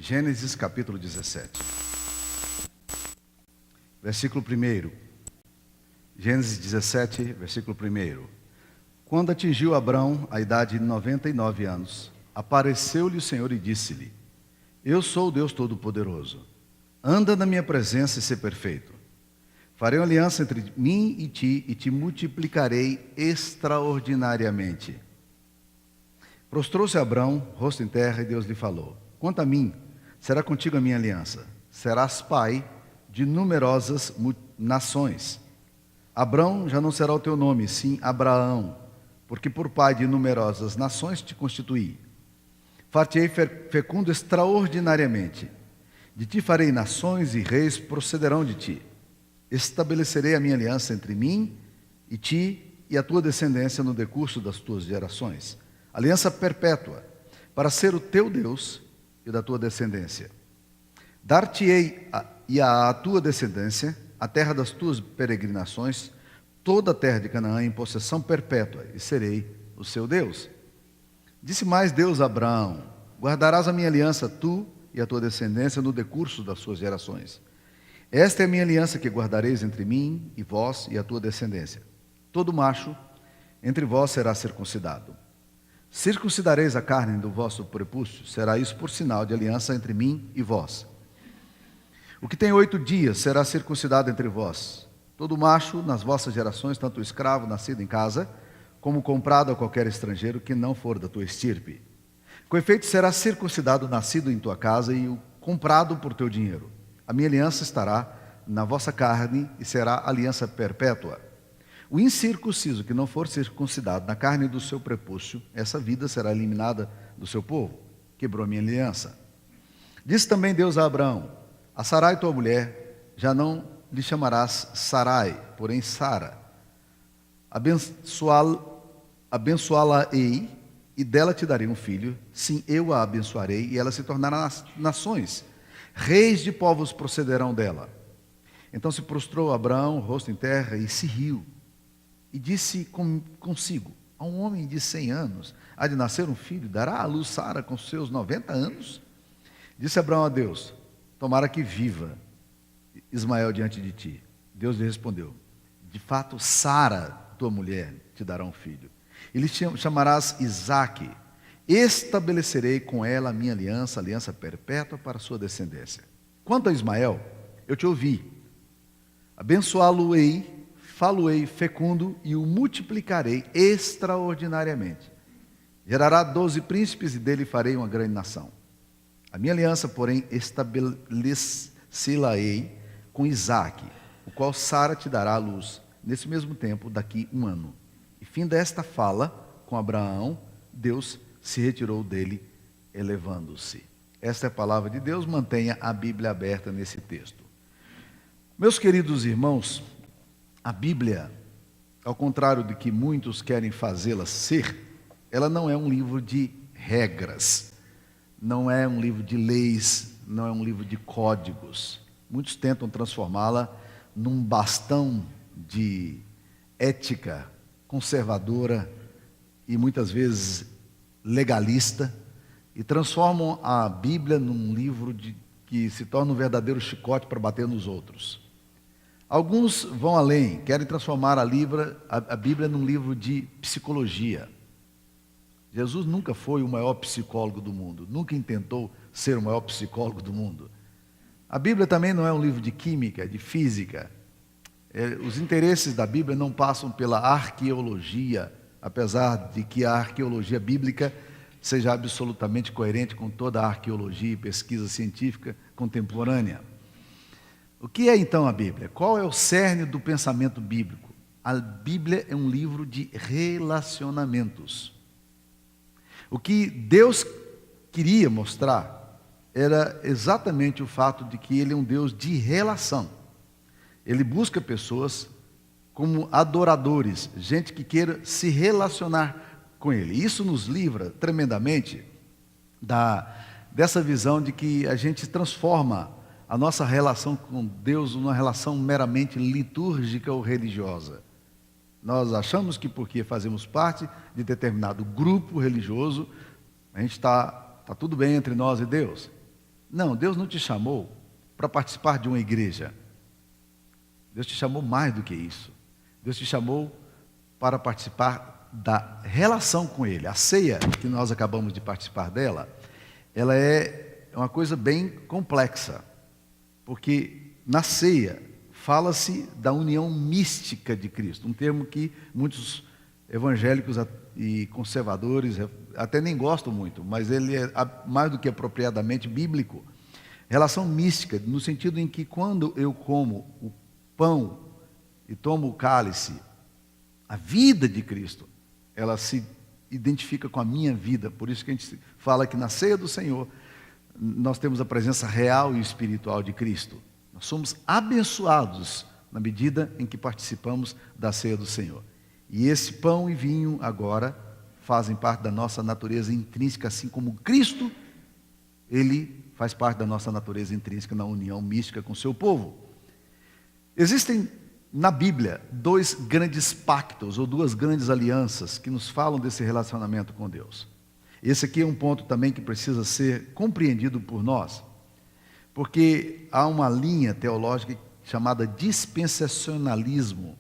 Gênesis capítulo 17. Versículo 1. Gênesis 17, versículo 1. Quando atingiu Abrão a idade de 99 anos, apareceu-lhe o Senhor e disse-lhe: Eu sou o Deus Todo-Poderoso. Anda na minha presença e ser perfeito. Farei uma aliança entre mim e te multiplicarei extraordinariamente. Prostrou-se Abrão, rosto em terra, e Deus lhe falou: Quanto a mim, será contigo a minha aliança. Serás pai de numerosas nações. Abrão já não será o teu nome, sim Abraão, porque por pai de numerosas nações te constituí. Far-te-ei fecundo extraordinariamente. De ti farei nações e reis procederão de ti. Estabelecerei a minha aliança entre mim e ti e a tua descendência no decurso das tuas gerações. Aliança perpétua, para ser o teu Deus e da tua descendência. Dar-te-ei e à tua descendência a terra das tuas peregrinações, toda a terra de Canaã em possessão perpétua, e serei o seu Deus. Disse mais Deus a Abraão: Guardarás a minha aliança, tu e a tua descendência, no decurso das suas gerações. Esta é a minha aliança que guardareis entre mim e vós e a tua descendência. Todo macho entre vós será circuncidado. Circuncidareis a carne do vosso prepúcio, será isso por sinal de aliança entre mim e vós. O que tem 8 dias será circuncidado entre vós. Todo macho nas vossas gerações, tanto o escravo nascido em casa, como comprado a qualquer estrangeiro que não for da tua estirpe. Com efeito será circuncidado o nascido em tua casa e o comprado por teu dinheiro. A minha aliança estará na vossa carne e será aliança perpétua. O incircunciso que não for circuncidado na carne do seu prepúcio, essa vida será eliminada do seu povo. Quebrou a minha aliança. Disse também Deus a Abraão: A Sarai, tua mulher, já não lhe chamarás Sarai, porém Sara. Abençoá-la-ei, e dela te darei um filho. Sim, eu a abençoarei, e ela se tornará nações. Reis de povos procederão dela. Então se prostrou Abraão, rosto em terra, e se riu. E disse consigo: A um homem de 100 anos há de nascer um filho, dará à luz Sara com seus 90 anos? Disse Abraão a Deus: Tomara que viva Ismael diante de ti. Deus lhe respondeu: De fato, Sara, tua mulher, te dará um filho. E lhe chamarás Isaque. Estabelecerei com ela a minha aliança, aliança perpétua para a sua descendência. Quanto a Ismael, eu te ouvi. Abençoá-lo-ei, falo-ei fecundo e o multiplicarei extraordinariamente. Gerará 12 príncipes e dele farei uma grande nação. A minha aliança, porém, estabelecê-la-ei com Isaque, o qual Sara te dará à luz, nesse mesmo tempo, daqui 1 ano. E fim desta fala com Abraão, Deus se retirou dele, elevando-se. Esta é a palavra de Deus, mantenha a Bíblia aberta nesse texto. Meus queridos irmãos, a Bíblia, ao contrário do que muitos querem fazê-la ser, ela não é um livro de regras, não é um livro de leis, não é um livro de códigos. Muitos tentam transformá-la num bastão de ética conservadora e muitas vezes legalista, e transformam a Bíblia num livro que se torna um verdadeiro chicote para bater nos outros. Alguns vão além, querem transformar a Bíblia num livro de psicologia. Jesus nunca foi o maior psicólogo do mundo, nunca intentou ser o maior psicólogo do mundo. A Bíblia também não é um livro de química, de física. Os interesses da Bíblia não passam pela arqueologia, apesar de que a arqueologia bíblica seja absolutamente coerente com toda a arqueologia e pesquisa científica contemporânea. O que é então a Bíblia? Qual é o cerne do pensamento bíblico? A Bíblia é um livro de relacionamentos. O que Deus queria mostrar era exatamente o fato de que Ele é um Deus de relação. Ele busca pessoas como adoradores, gente que queira se relacionar com Ele. Isso nos livra tremendamente dessa visão de que a gente transforma a nossa relação com Deus numa relação meramente litúrgica ou religiosa. Nós achamos que porque fazemos parte de determinado grupo religioso, a gente está tudo bem entre nós e Deus. Não, Deus não te chamou para participar de uma igreja. Deus te chamou mais do que isso. Deus te chamou para participar da relação com Ele. A ceia, que nós acabamos de participar dela, ela é uma coisa bem complexa, porque na ceia fala-se da união mística de Cristo, um termo que muitos evangélicos e conservadores até nem gostam muito, mas ele é mais do que apropriadamente bíblico. Relação mística, no sentido em que quando eu como o pão e tomo o cálice, a vida de Cristo, ela se identifica com a minha vida. Por isso que a gente fala que na ceia do Senhor, nós temos a presença real e espiritual de Cristo. Nós somos abençoados na medida em que participamos da ceia do Senhor. E esse pão e vinho agora fazem parte da nossa natureza intrínseca, assim como Cristo, Ele faz parte da nossa natureza intrínseca na união mística com o seu povo. Existem na Bíblia dois grandes pactos ou duas grandes alianças que nos falam desse relacionamento com Deus. Esse aqui é um ponto também que precisa ser compreendido por nós, porque há uma linha teológica chamada dispensacionalismo,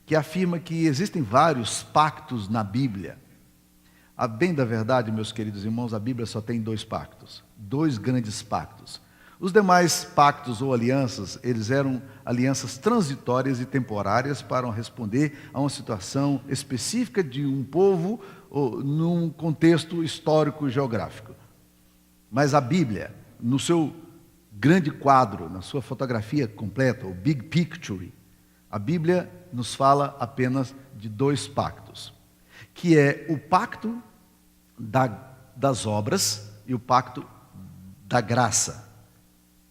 que afirma que existem vários pactos na Bíblia. A bem da verdade, meus queridos irmãos, a Bíblia só tem dois pactos, dois grandes pactos. Os demais pactos ou alianças, eles eram alianças transitórias e temporárias para responder a uma situação específica de um povo ou num contexto histórico e geográfico. Mas a Bíblia, no seu grande quadro, na sua fotografia completa, o Big Picture, a Bíblia nos fala apenas de dois pactos, que é o pacto das obras e o pacto da graça.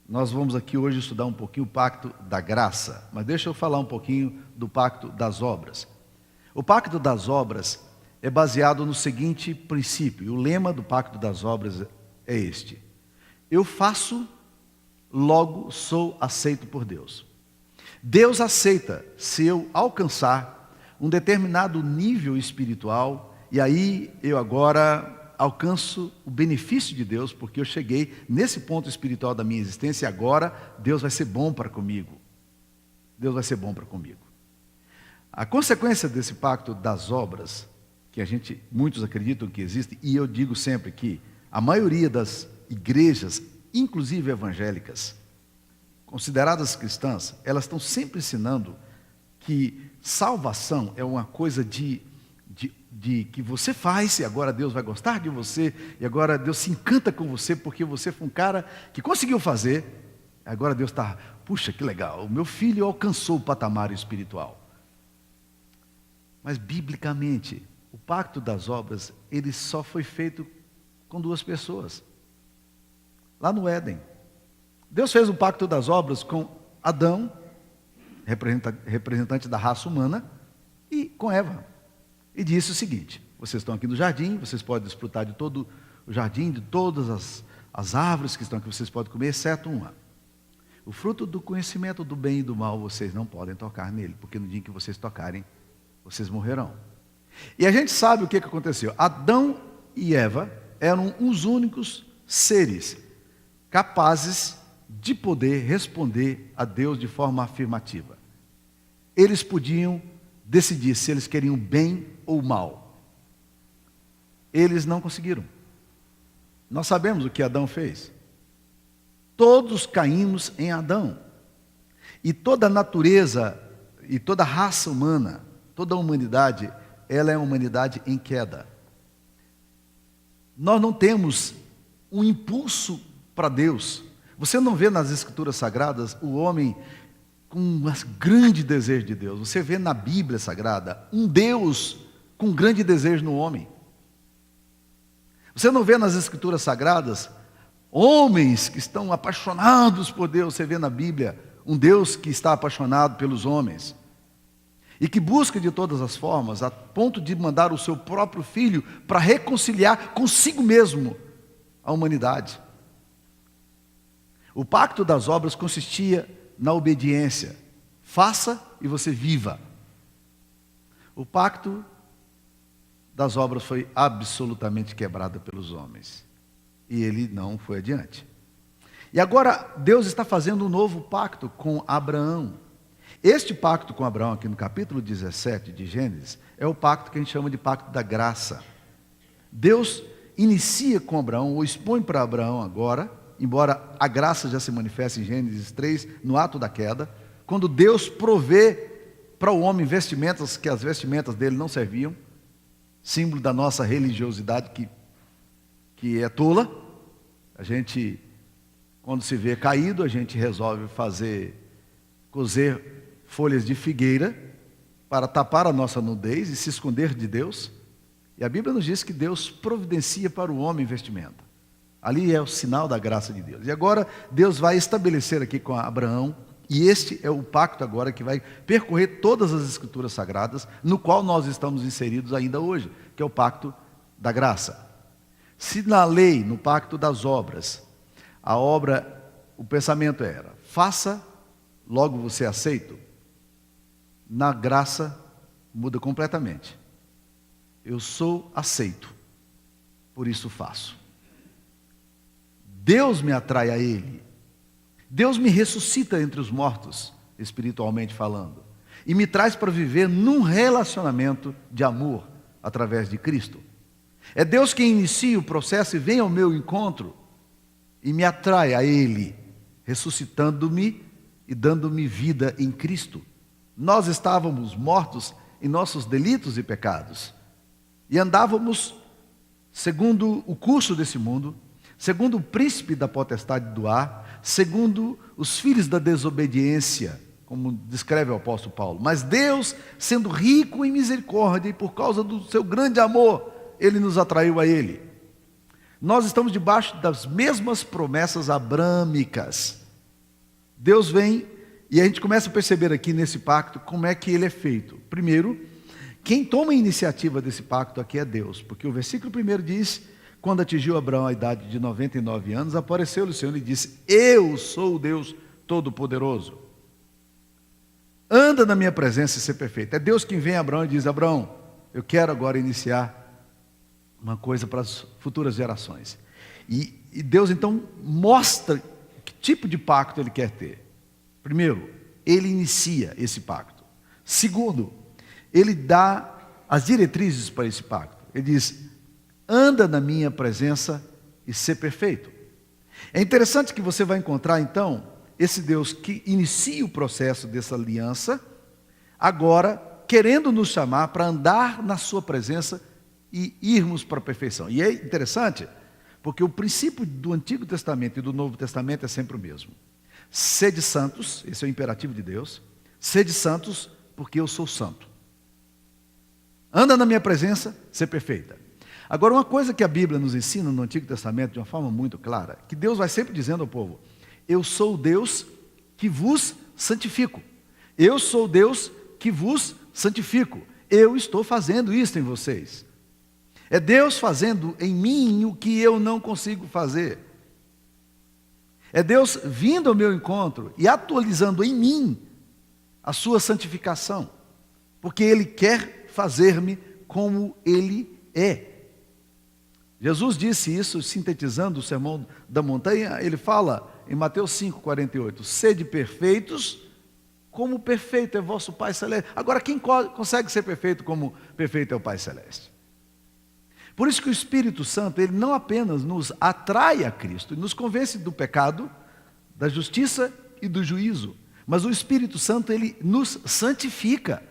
Nós vamos aqui hoje estudar um pouquinho o pacto da graça, mas deixa eu falar um pouquinho do pacto das obras. O pacto das obras é baseado no seguinte princípio, e o lema do pacto das obras é este: eu faço, logo sou aceito por Deus. Deus aceita se eu alcançar um determinado nível espiritual, e aí eu agora alcanço o benefício de Deus, porque eu cheguei nesse ponto espiritual da minha existência e agora Deus vai ser bom para comigo. Deus vai ser bom para comigo. A consequência desse pacto das obras, que muitos acreditam que existe, e eu digo sempre que a maioria das igrejas, inclusive evangélicas, consideradas cristãs, elas estão sempre ensinando que salvação é uma coisa de que você faz e agora Deus vai gostar de você e agora Deus se encanta com você porque você foi um cara que conseguiu fazer. Agora Deus está, puxa, que legal, o meu filho alcançou o patamar espiritual. Mas biblicamente, o pacto das obras, ele só foi feito com duas pessoas. Lá no Éden, Deus fez o pacto das obras com Adão, representante da raça humana, e com Eva. E disse o seguinte: vocês estão aqui no jardim, vocês podem desfrutar de todo o jardim, de todas as árvores que estão aqui, vocês podem comer, exceto uma. O fruto do conhecimento do bem e do mal, vocês não podem tocar nele, porque no dia em que vocês tocarem, vocês morrerão. E a gente sabe o que aconteceu. Adão e Eva eram os únicos seres capazes de poder responder a Deus de forma afirmativa. Eles podiam decidir se eles queriam bem ou mal. Eles não conseguiram. Nós sabemos o que Adão fez. Todos caímos em Adão. E toda a natureza e toda a raça humana, toda a humanidade, ela é uma humanidade em queda. Nós não temos um impulso para Deus. Você não vê nas Escrituras Sagradas o homem com um grande desejo de Deus. Você vê na Bíblia Sagrada um Deus com um grande desejo no homem. Você não vê nas Escrituras Sagradas homens que estão apaixonados por Deus. Você vê na Bíblia um Deus que está apaixonado pelos homens e que busca de todas as formas, a ponto de mandar o seu próprio filho para reconciliar consigo mesmo a humanidade. O pacto das obras consistia na obediência. Faça e você viva. O pacto das obras foi absolutamente quebrado pelos homens. E ele não foi adiante. E agora Deus está fazendo um novo pacto com Abraão. Este pacto com Abraão, aqui no capítulo 17 de Gênesis, é o pacto que a gente chama de pacto da graça. Deus inicia com Abraão, ou expõe para Abraão agora, embora a graça já se manifeste em Gênesis 3, no ato da queda, quando Deus provê para o homem vestimentas que as vestimentas dele não serviam, símbolo da nossa religiosidade que é tola. A gente, quando se vê caído, a gente resolve cozer folhas de figueira para tapar a nossa nudez e se esconder de Deus. E a Bíblia nos diz que Deus providencia para o homem vestimenta. Ali é o sinal da graça de Deus. E agora Deus vai estabelecer aqui com Abraão, e este é o pacto agora que vai percorrer todas as escrituras sagradas, no qual nós estamos inseridos ainda hoje, que é o pacto da graça. Se na lei, no pacto das obras, o pensamento era, faça, logo você é aceito, na graça muda completamente. Eu sou aceito, por isso faço. Deus me atrai a Ele. Deus me ressuscita entre os mortos, espiritualmente falando, e me traz para viver num relacionamento de amor através de Cristo. É Deus quem inicia o processo e vem ao meu encontro e me atrai a Ele, ressuscitando-me e dando-me vida em Cristo. Nós estávamos mortos em nossos delitos e pecados e andávamos segundo o curso desse mundo, segundo o príncipe da potestade do ar, segundo os filhos da desobediência, como descreve o apóstolo Paulo. Mas Deus, sendo rico em misericórdia e por causa do seu grande amor, Ele nos atraiu a Ele. Nós estamos debaixo das mesmas promessas abrâmicas. Deus vem e a gente começa a perceber aqui nesse pacto como é que ele é feito. Primeiro, quem toma a iniciativa desse pacto aqui é Deus, porque o versículo 1 diz: quando atingiu Abraão a idade de 99 anos, apareceu-lhe o Senhor e disse: eu sou o Deus Todo-Poderoso. Anda na minha presença e ser perfeito. É Deus quem vem a Abraão e diz: Abraão, eu quero agora iniciar uma coisa para as futuras gerações. E Deus então mostra que tipo de pacto Ele quer ter. Primeiro, Ele inicia esse pacto. Segundo, Ele dá as diretrizes para esse pacto. Ele diz: anda na minha presença e ser perfeito. É interessante que você vai encontrar então esse Deus que inicia o processo dessa aliança, agora querendo nos chamar para andar na sua presença e irmos para a perfeição. E é interessante, porque o princípio do Antigo Testamento e do Novo Testamento é sempre o mesmo. Sede santos, esse é o imperativo de Deus. Sede santos, porque eu sou santo. Anda na minha presença, ser perfeita. Agora, uma coisa que a Bíblia nos ensina no Antigo Testamento de uma forma muito clara, que Deus vai sempre dizendo ao povo: eu sou o Deus que vos santifico. Eu sou o Deus que vos santifico. Eu estou fazendo isso em vocês. É Deus fazendo em mim o que eu não consigo fazer. É Deus vindo ao meu encontro e atualizando em mim a sua santificação, porque Ele quer fazer-me como Ele é. Jesus disse isso, sintetizando o sermão da montanha. Ele fala em Mateus 5,48: sede perfeitos, como perfeito é vosso Pai Celeste. Agora, quem consegue ser perfeito como perfeito é o Pai Celeste? Por isso que o Espírito Santo, ele não apenas nos atrai a Cristo, e nos convence do pecado, da justiça e do juízo, mas o Espírito Santo, ele nos santifica.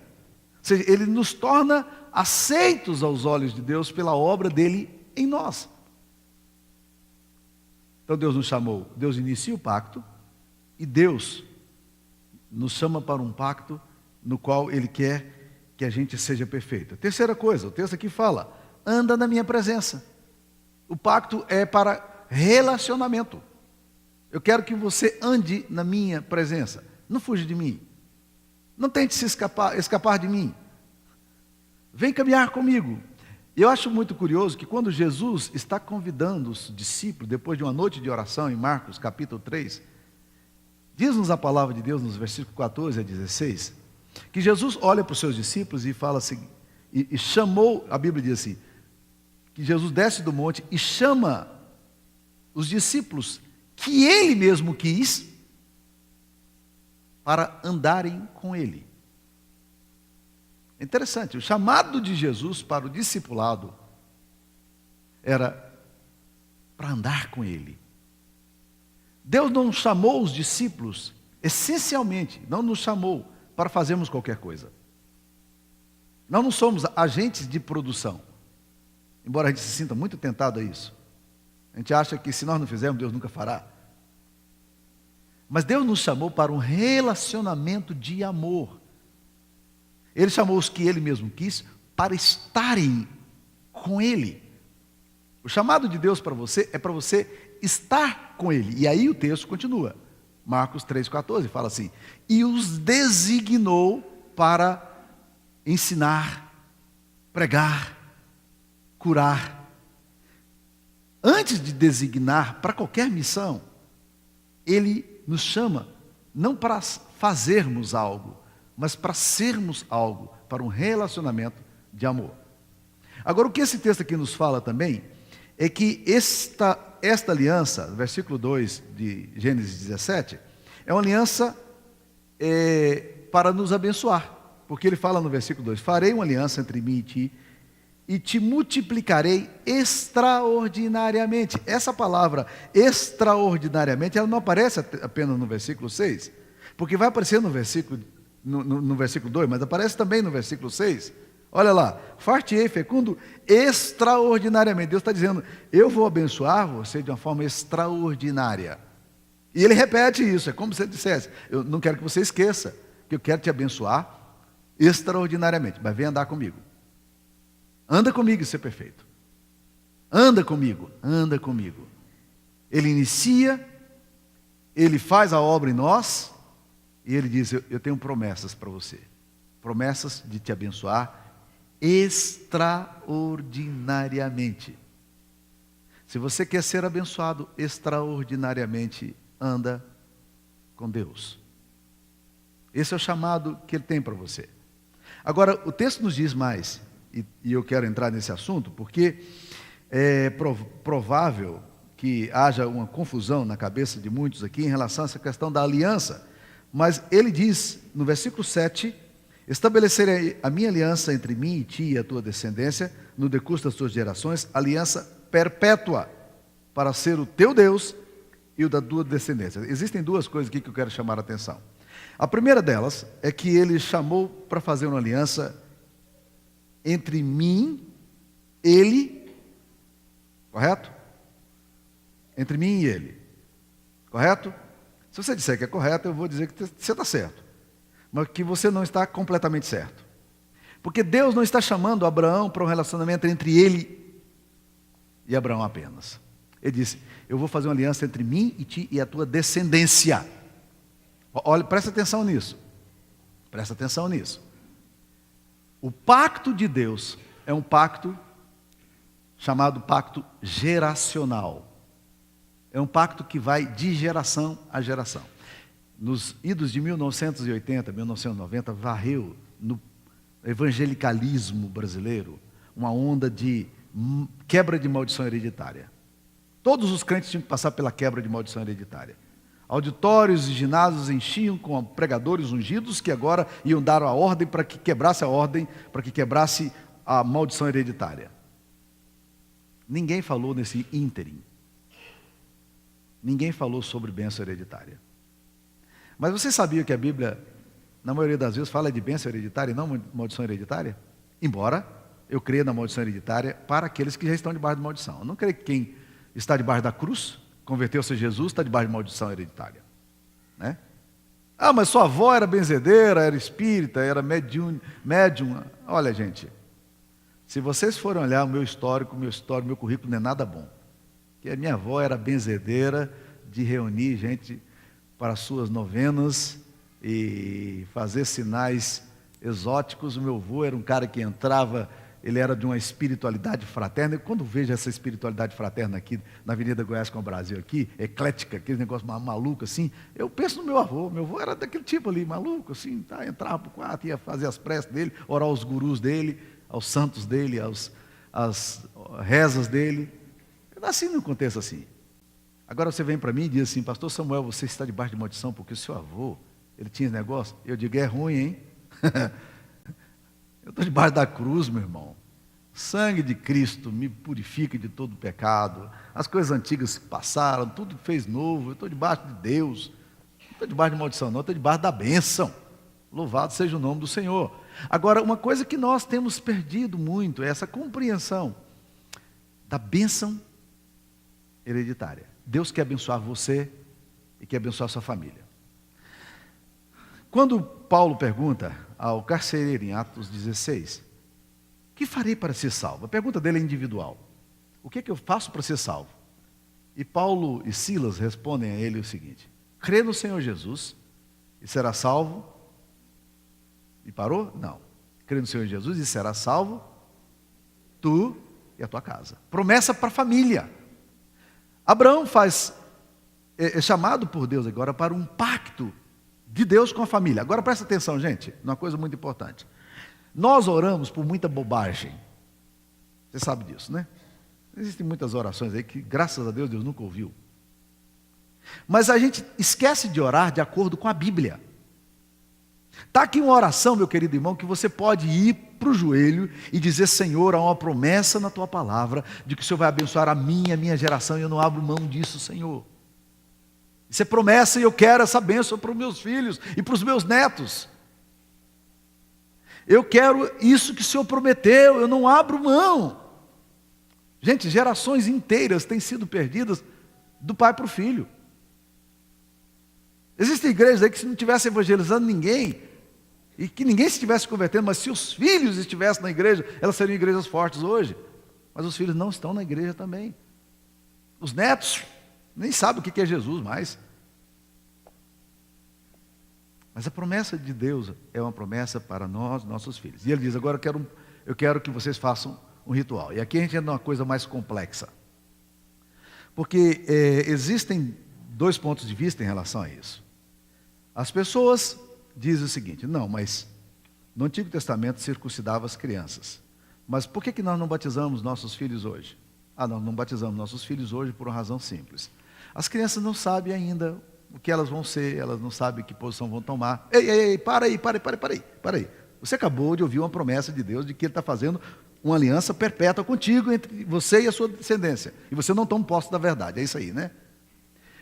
Ou seja, ele nos torna aceitos aos olhos de Deus pela obra dele em nós. Então Deus nos chamou, Deus inicia o pacto, e Deus nos chama para um pacto no qual Ele quer que a gente seja perfeito. Terceira coisa, o texto aqui fala: anda na minha presença. O pacto é para relacionamento. Eu quero que você ande na minha presença. Não fuja de mim. Não tente se escapar de mim. Vem caminhar comigo. Eu acho muito curioso que quando Jesus está convidando os discípulos, depois de uma noite de oração em Marcos capítulo 3, diz-nos a palavra de Deus nos versículos 14 a 16, que Jesus olha para os seus discípulos e fala assim, e chamou, a Bíblia diz assim, que Jesus desce do monte e chama os discípulos que ele mesmo quis, para andarem com ele. É interessante, o chamado de Jesus para o discipulado era para andar com ele. Deus não chamou os discípulos, essencialmente, não nos chamou para fazermos qualquer coisa. Nós não somos agentes de produção, embora a gente se sinta muito tentado a isso. A gente acha que se nós não fizermos, Deus nunca fará. Mas Deus nos chamou para um relacionamento de amor. Ele chamou os que Ele mesmo quis para estarem com Ele. O chamado de Deus para você é para você estar com Ele. E aí o texto continua. Marcos 3,14 fala assim: e os designou para ensinar, pregar, curar. Antes de designar para qualquer missão, Ele nos chama não para fazermos algo, mas para sermos algo, para um relacionamento de amor. Agora, o que esse texto aqui nos fala também é que esta aliança, versículo 2 de Gênesis 17, é uma aliança para nos abençoar, porque ele fala no versículo 2: farei uma aliança entre mim e te multiplicarei extraordinariamente. Essa palavra extraordinariamente, ela não aparece apenas no versículo 6, porque vai aparecer no versículo 2, mas aparece também no versículo 6. Olha lá: far-te-ei fecundo extraordinariamente. Deus está dizendo: eu vou abençoar você de uma forma extraordinária. E ele repete isso, é como se ele dissesse: eu não quero que você esqueça, que eu quero te abençoar extraordinariamente, mas vem andar comigo. Anda comigo e ser perfeito. Anda comigo, anda comigo. Ele inicia, ele faz a obra em nós, e ele diz: eu tenho promessas para você. Promessas de te abençoar extraordinariamente. Se você quer ser abençoado extraordinariamente, anda com Deus. Esse é o chamado que Ele tem para você. Agora, o texto nos diz mais, e eu quero entrar nesse assunto, porque é provável que haja uma confusão na cabeça de muitos aqui em relação a essa questão da aliança. Mas ele diz, no versículo 7, estabelecerei a minha aliança entre mim e ti e a tua descendência, no decurso das tuas gerações, aliança perpétua, para ser o teu Deus e o da tua descendência. Existem duas coisas aqui que eu quero chamar a atenção. A primeira delas é que ele chamou para fazer uma aliança entre mim, ele, correto? Entre mim e ele, correto? Se você disser que é correto, eu vou dizer que você está certo, mas que você não está completamente certo. Porque Deus não está chamando Abraão para um relacionamento entre ele e Abraão apenas. Ele disse: eu vou fazer uma aliança entre mim e ti e a tua descendência. Olha, presta atenção nisso. Presta atenção nisso. O pacto de Deus é um pacto chamado pacto geracional. É um pacto que vai de geração a geração. Nos idos de 1980, 1990, varreu no evangelicalismo brasileiro uma onda de quebra de maldição hereditária. Todos os crentes tinham que passar pela quebra de maldição hereditária. Auditórios e ginásios enchiam com pregadores ungidos que agora iam dar a ordem para que quebrasse a ordem, para que quebrasse a maldição hereditária. Ninguém falou nesse ínterim. Ninguém falou sobre bênção hereditária. Mas você sabia que a Bíblia, na maioria das vezes, fala de bênção hereditária e não maldição hereditária? Embora eu creia na maldição hereditária para aqueles que já estão debaixo de maldição. Eu não creio que quem está debaixo da cruz, converteu-se a Jesus, está debaixo de maldição hereditária, né? Ah, mas sua avó era benzedeira, era espírita, era médium. Olha, gente, se vocês forem olhar o meu histórico, meu currículo não é nada bom. Porque a minha avó era benzedeira de reunir gente para suas novenas e fazer sinais exóticos. O meu avô era um cara que entrava, ele era de uma espiritualidade fraterna. E quando vejo essa espiritualidade fraterna aqui na Avenida Goiás com o Brasil aqui, eclética, aquele negócio maluco assim, eu penso no meu avô. Meu avô era daquele tipo ali, maluco assim, tá? Entrava para o quarto, ia fazer as preces dele, orar aos gurus dele, aos santos dele, às rezas dele. Eu nasci num contexto assim. Agora você vem para mim e diz assim: pastor Samuel, você está debaixo de maldição porque o seu avô, ele tinha esse negócio. Eu digo: é ruim, hein? Eu estou debaixo da cruz, meu irmão. O sangue de Cristo me purifica de todo pecado. As coisas antigas se passaram, tudo fez novo. Eu estou debaixo de Deus. Não estou debaixo de maldição, não. Estou debaixo da bênção. Louvado seja o nome do Senhor. Agora, uma coisa que nós temos perdido muito é essa compreensão da bênção hereditária. Deus quer abençoar você e quer abençoar sua família. Quando Paulo pergunta ao carcereiro em Atos 16, o que farei para ser salvo? A pergunta dele é individual. O que é que eu faço para ser salvo? E Paulo e Silas respondem a ele o seguinte: crê no Senhor Jesus e será salvo. E parou? Não. Crê no Senhor Jesus e será salvo tu e a tua casa. Promessa para a família. Abraão é chamado por Deus agora para um pacto de Deus com a família. Agora presta atenção, gente, uma coisa muito importante. Nós oramos por muita bobagem. Você sabe disso, né? Existem muitas orações aí que, graças a Deus, Deus nunca ouviu. Mas a gente esquece de orar de acordo com a Bíblia. Está aqui uma oração, meu querido irmão, que você pode ir para o joelho e dizer: Senhor, há uma promessa na tua palavra de que o Senhor vai abençoar a minha geração, e eu não abro mão disso, Senhor. Isso é promessa e eu quero essa bênção para os meus filhos e para os meus netos. Eu quero isso que o Senhor prometeu, eu não abro mão. Gente, gerações inteiras têm sido perdidas do pai para o filho. Existem igrejas aí que, se não estivesse evangelizando ninguém, e que ninguém se estivesse convertendo, mas se os filhos estivessem na igreja, elas seriam igrejas fortes hoje. Mas os filhos não estão na igreja também. Os netos nem sabem o que é Jesus mais. Mas a promessa de Deus é uma promessa para nós, nossos filhos. E ele diz: agora eu quero que vocês façam um ritual. E aqui a gente entra numa coisa mais complexa. Porque existem dois pontos de vista em relação a isso. As pessoas dizem o seguinte: não, mas no Antigo Testamento circuncidava as crianças. Mas por que nós não batizamos nossos filhos hoje? Nós não batizamos nossos filhos hoje por uma razão simples. As crianças não sabem ainda o que elas vão ser, elas não sabem que posição vão tomar. Ei, para aí. Você acabou de ouvir uma promessa de Deus de que Ele está fazendo uma aliança perpétua contigo, entre você e a sua descendência. E você não toma posse da verdade, é isso aí, né?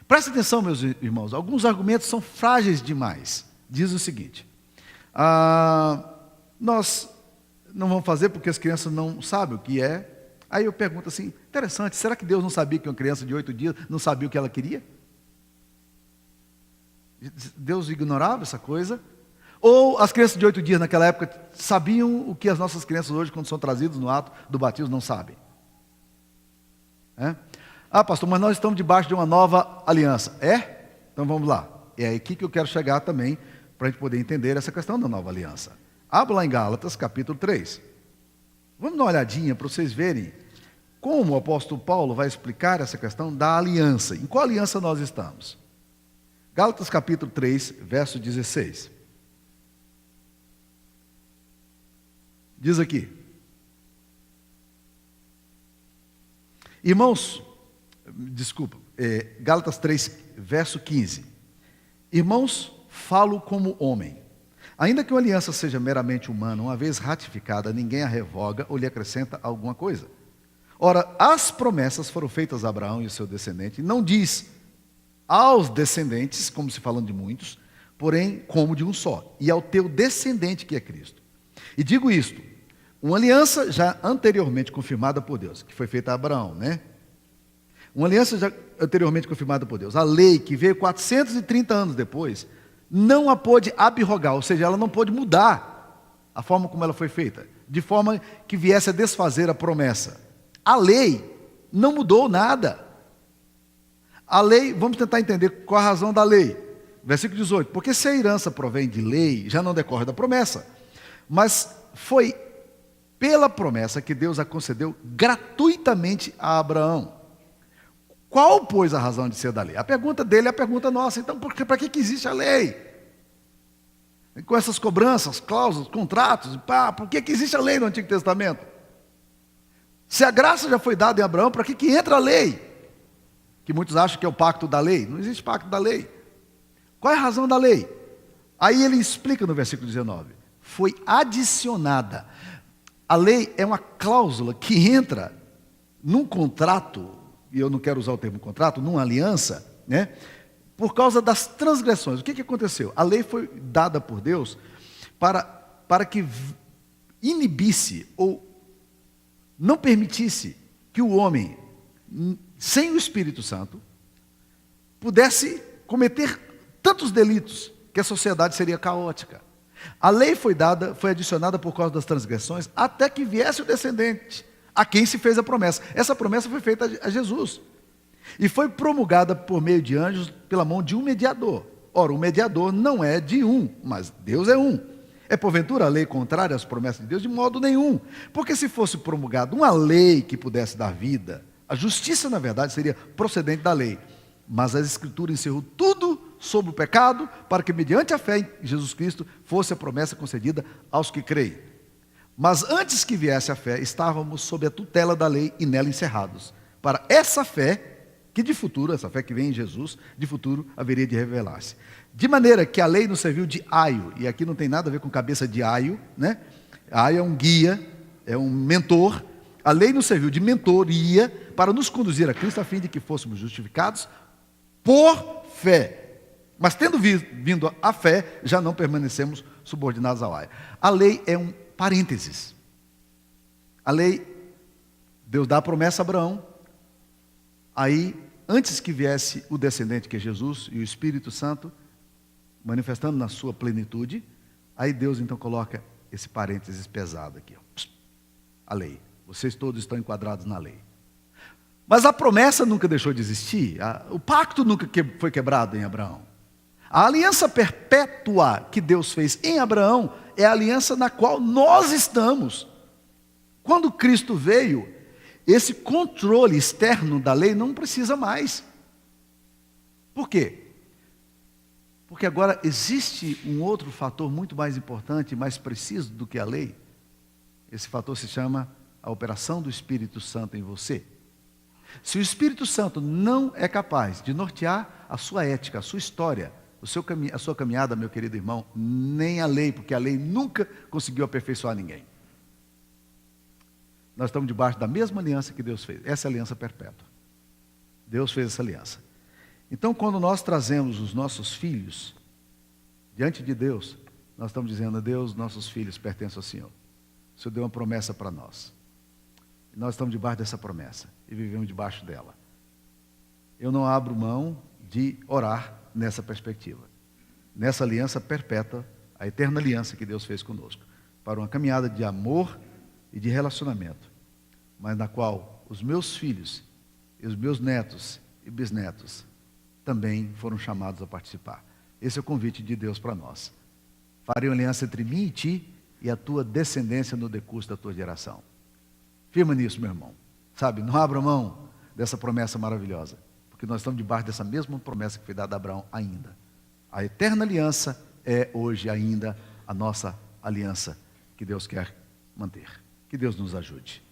Presta atenção, meus irmãos, alguns argumentos são frágeis demais. Diz o seguinte: nós não vamos fazer porque as crianças não sabem o que é. Aí eu pergunto assim: interessante, será que Deus não sabia que uma criança de 8 dias não sabia o que ela queria? Deus ignorava essa coisa? Ou as crianças de 8 dias naquela época sabiam o que as nossas crianças hoje, quando são trazidas no ato do batismo, não sabem? Pastor, mas nós estamos debaixo de uma nova aliança. Então vamos lá. É aqui que eu quero chegar também, para a gente poder entender essa questão da nova aliança. Abra lá em Gálatas, capítulo 3. Vamos dar uma olhadinha para vocês verem como o apóstolo Paulo vai explicar essa questão da aliança. Em qual aliança nós estamos? Gálatas, capítulo 3, verso 16. Diz aqui: irmãos, Gálatas 3, verso 15. Irmãos, falo como homem. Ainda que uma aliança seja meramente humana, uma vez ratificada, ninguém a revoga ou lhe acrescenta alguma coisa. Ora, as promessas foram feitas a Abraão e ao seu descendente. Não diz aos descendentes, como se falando de muitos, porém como de um só, e ao teu descendente, que é Cristo. E digo isto: uma aliança já anteriormente confirmada por Deus, que foi feita a Abraão, né? Uma aliança já anteriormente confirmada por Deus. A lei, que veio 430 anos depois, não a pôde abrogar, ou seja, ela não pôde mudar a forma como ela foi feita, de forma que viesse a desfazer a promessa. A lei não mudou nada. A lei, vamos tentar entender qual a razão da lei. Versículo 18: porque se a herança provém de lei, já não decorre da promessa, mas foi pela promessa que Deus a concedeu gratuitamente a Abraão. Qual, pois, a razão de ser da lei? A pergunta dele é a pergunta nossa. Então, para que existe a lei? Com essas cobranças, cláusulas, contratos, por que existe a lei no Antigo Testamento? Se a graça já foi dada em Abraão, para que entra a lei? que muitos acham que é o pacto da lei. Não existe pacto da lei. Qual é a razão da lei? Aí ele explica no versículo 19. Foi adicionada. A lei é uma cláusula que entra num contrato, e eu não quero usar o termo contrato, numa aliança, né? Por causa das transgressões. O que aconteceu? A lei foi dada por Deus para que inibisse ou não permitisse que o homem, sem o Espírito Santo, pudesse cometer tantos delitos que a sociedade seria caótica. A lei foi adicionada por causa das transgressões, até que viesse o descendente, a quem se fez a promessa. Essa promessa foi feita a Jesus. E foi promulgada por meio de anjos pela mão de um mediador. Ora, o mediador não é de um, mas Deus é um. É porventura a lei contrária às promessas de Deus? De modo nenhum. Porque se fosse promulgada uma lei que pudesse dar vida, a justiça, na verdade, seria procedente da lei. Mas a Escritura encerrou tudo sobre o pecado, para que mediante a fé em Jesus Cristo fosse a promessa concedida aos que creem. Mas antes que viesse a fé, estávamos sob a tutela da lei e nela encerrados. Para essa fé, que de futuro, essa fé que vem em Jesus, de futuro haveria de revelar-se. De maneira que a lei nos serviu de aio, e aqui não tem nada a ver com cabeça de aio, né? Aio é um guia, é um mentor. A lei nos serviu de mentoria para nos conduzir a Cristo, a fim de que fôssemos justificados por fé. Mas tendo vindo a fé, já não permanecemos subordinados ao aio. A lei é um parênteses. A lei, Deus dá a promessa a Abraão. Aí, antes que viesse o descendente, que é Jesus, e o Espírito Santo, manifestando na sua plenitude, aí Deus então coloca esse parênteses pesado aqui. Ó. A lei. Vocês todos estão enquadrados na lei. Mas a promessa nunca deixou de existir. O pacto nunca foi quebrado em Abraão. A aliança perpétua que Deus fez em Abraão é a aliança na qual nós estamos. Quando Cristo veio, esse controle externo da lei não precisa mais. Por quê? Porque agora existe um outro fator muito mais importante e mais preciso do que a lei. Esse fator se chama a operação do Espírito Santo em você. Se o Espírito Santo não é capaz de nortear a sua ética, a sua história, a sua caminhada, meu querido irmão, nem a lei, porque a lei nunca conseguiu aperfeiçoar ninguém. Nós estamos debaixo da mesma aliança que Deus fez. Essa é a aliança perpétua. Deus fez essa aliança. Então, quando nós trazemos os nossos filhos diante de Deus, nós estamos dizendo a Deus, nossos filhos pertencem ao Senhor. O Senhor deu uma promessa para nós. E nós estamos debaixo dessa promessa e vivemos debaixo dela. Eu não abro mão de orar nessa perspectiva, nessa aliança perpétua, a eterna aliança que Deus fez conosco, para uma caminhada de amor e de relacionamento, mas na qual os meus filhos, e os meus netos e bisnetos também foram chamados a participar. Esse é o convite de Deus para nós. Farei uma aliança entre mim e ti e a tua descendência no decurso da tua geração. Firma nisso, meu irmão. Sabe, não abra mão dessa promessa maravilhosa, porque nós estamos debaixo dessa mesma promessa que foi dada a Abraão ainda. A eterna aliança é hoje ainda a nossa aliança que Deus quer manter. Que Deus nos ajude.